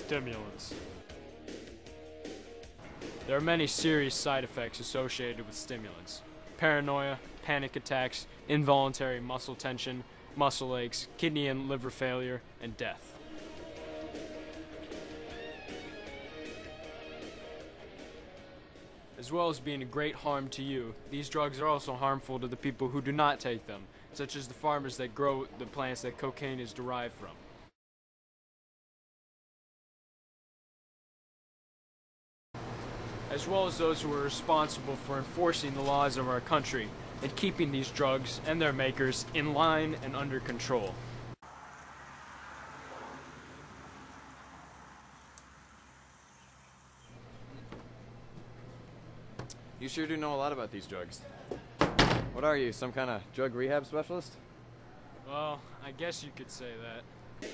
Stimulants. There are many serious side effects associated with stimulants. Paranoia, panic attacks, involuntary muscle tension, muscle aches, kidney and liver failure, and death. As well as being a great harm to you, these drugs are also harmful to the people who do not take them, such as the farmers that grow the plants that cocaine is derived from. As well as those who are responsible for enforcing the laws of our country and keeping these drugs and their makers in line and under control. You sure do know a lot about these drugs. What are you, some kind of drug rehab specialist? Well, I guess you could say that.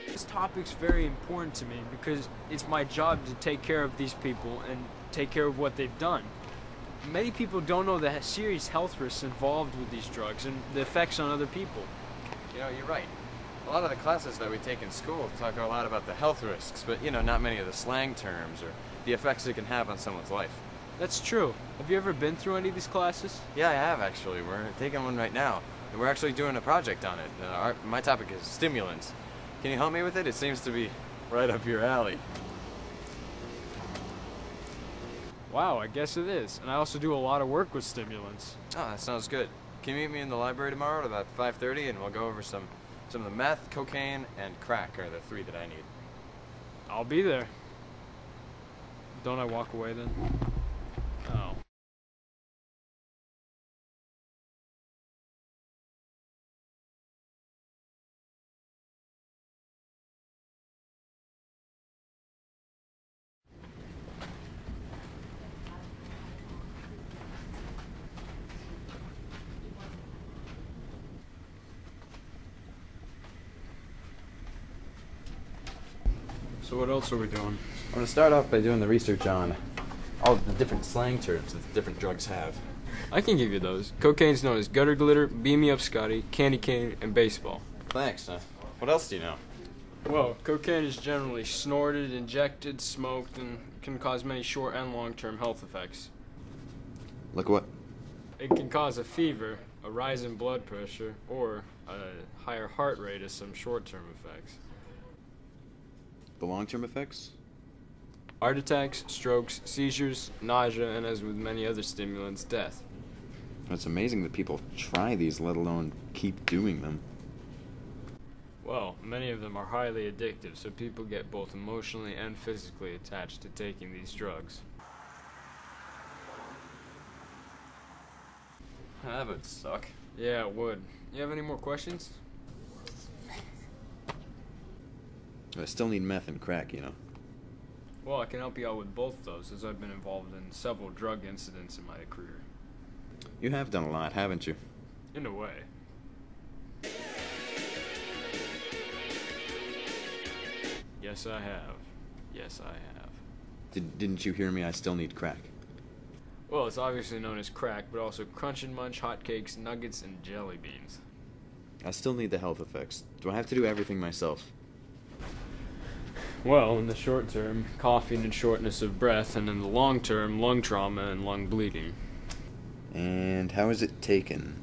This topic's very important to me because it's my job to take care of these people and take care of what they've done. Many people don't know the serious health risks involved with these drugs and the effects on other people. You know, you're right. A lot of the classes that we take in school talk a lot about the health risks, but, not many of the slang terms or the effects it can have on someone's life. That's true. Have you ever been through any of these classes? Yeah, I have, actually. We're taking one right now. And we're actually doing a project on it. My topic is stimulants. Can you help me with it? It seems to be right up your alley. Wow, I guess it is. And I also do a lot of work with stimulants. Oh, that sounds good. Can you meet me in the library tomorrow at about 5:30 and we'll go over some of the meth, cocaine, and crack are the three that I need. I'll be there. Don't I walk away then? Oh. So what else are we doing? I'm going to start off by doing the research on all the different slang terms that different drugs have. I can give you those. Cocaine's known as gutter glitter, beam me up Scotty, candy cane, and baseball. Thanks. What else do you know? Well, cocaine is generally snorted, injected, smoked, and can cause many short and long-term health effects. Like what? It can cause a fever, a rise in blood pressure, or a higher heart rate as some short-term effects. The long-term effects? Heart attacks, strokes, seizures, nausea, and as with many other stimulants, death. It's amazing that people try these, let alone keep doing them. Well, many of them are highly addictive, so people get both emotionally and physically attached to taking these drugs. That would suck. Yeah, it would. You have any more questions? I still need meth and crack, Well, I can help you out with both those, as I've been involved in several drug incidents in my career. You have done a lot, haven't you? In a way. Yes, I have. Yes, I have. Didn't you hear me? I still need crack. Well, it's obviously known as crack, but also crunch and munch, hotcakes, nuggets, and jelly beans. I still need the health effects. Do I have to do everything myself? Well, in the short term, coughing and shortness of breath, and in the long term, lung trauma and lung bleeding. And how is it taken?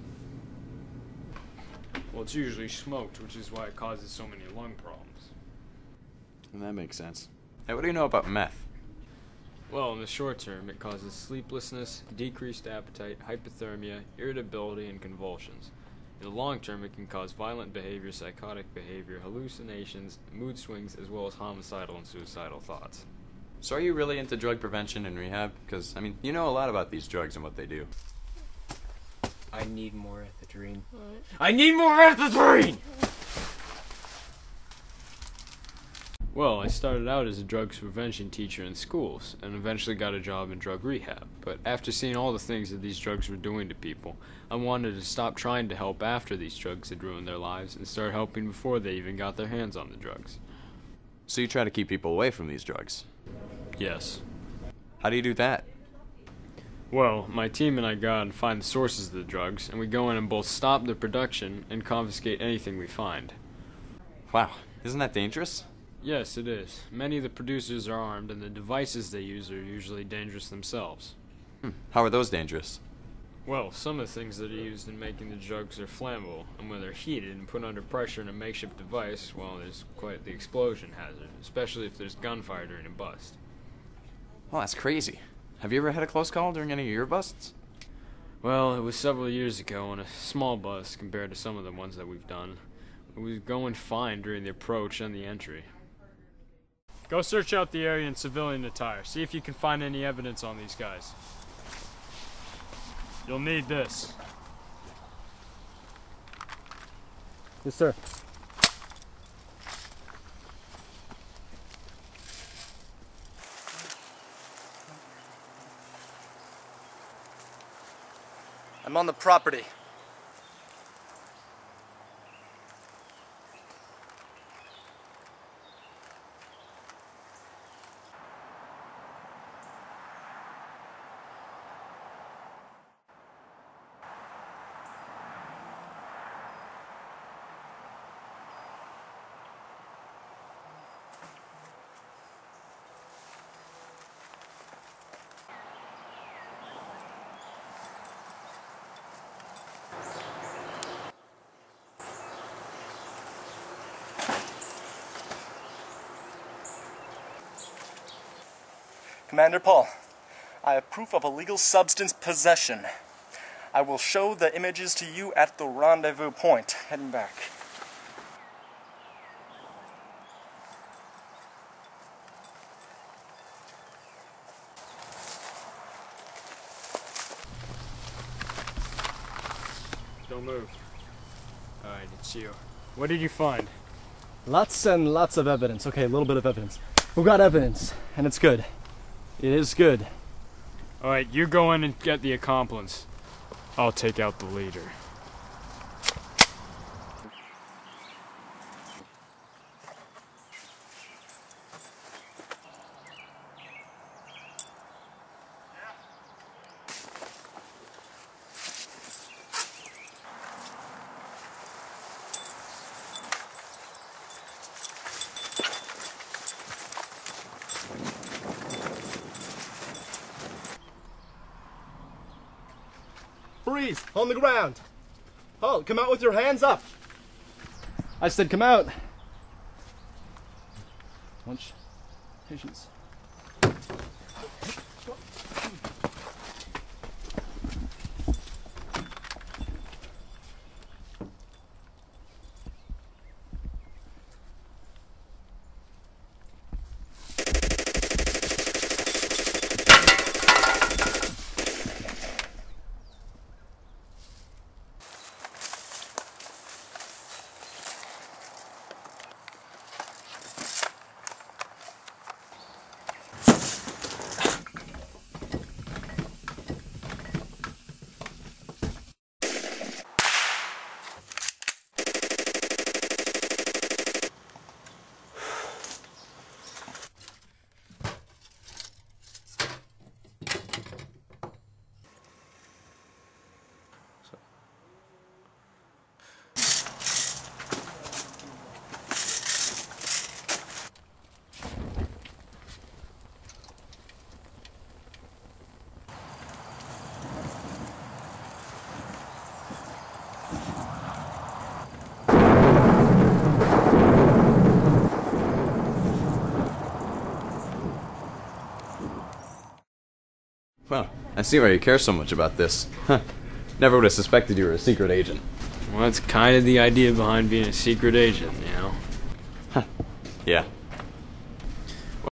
Well, it's usually smoked, which is why it causes so many lung problems. And that makes sense. Hey, what do you know about meth? Well, in the short term, it causes sleeplessness, decreased appetite, hypothermia, irritability, and convulsions. In the long term, it can cause violent behavior, psychotic behavior, hallucinations, mood swings, as well as homicidal and suicidal thoughts. So are you really into drug prevention and rehab? Because, you know a lot about these drugs and what they do. I need more ephedrine. I need more ephedrine! Well, I started out as a drugs prevention teacher in schools, and eventually got a job in drug rehab. But after seeing all the things that these drugs were doing to people, I wanted to stop trying to help after these drugs had ruined their lives, and start helping before they even got their hands on the drugs. So you try to keep people away from these drugs? Yes. How do you do that? Well, my team and I go out and find the sources of the drugs, and we go in and both stop the production and confiscate anything we find. Wow, isn't that dangerous? Yes, it is. Many of the producers are armed, and the devices they use are usually dangerous themselves. How are those dangerous? Well, some of the things that are used in making the drugs are flammable, and when they're heated and put under pressure in a makeshift device, well, there's quite the explosion hazard, especially if there's gunfire during a bust. Well, that's crazy. Have you ever had a close call during any of your busts? Well, it was several years ago on a small bust compared to some of the ones that we've done. It was going fine during the approach and the entry. Go search out the area in civilian attire. See if you can find any evidence on these guys. You'll need this. Yes, sir. I'm on the property. Commander Paul, I have proof of illegal substance possession. I will show the images to you at the rendezvous point. Heading back. Don't move. Alright, it's you. What did you find? Lots and lots of evidence. Okay, a little bit of evidence. We've got evidence, and it's good. It is good. Alright, you go in and get the accomplice. I'll take out the leader. Freeze! On the ground! Halt! Come out with your hands up! I said come out! Lunch. Patience. Well, I see why you care so much about this. Huh. Never would have suspected you were a secret agent. Well, that's kind of the idea behind being a secret agent, you know?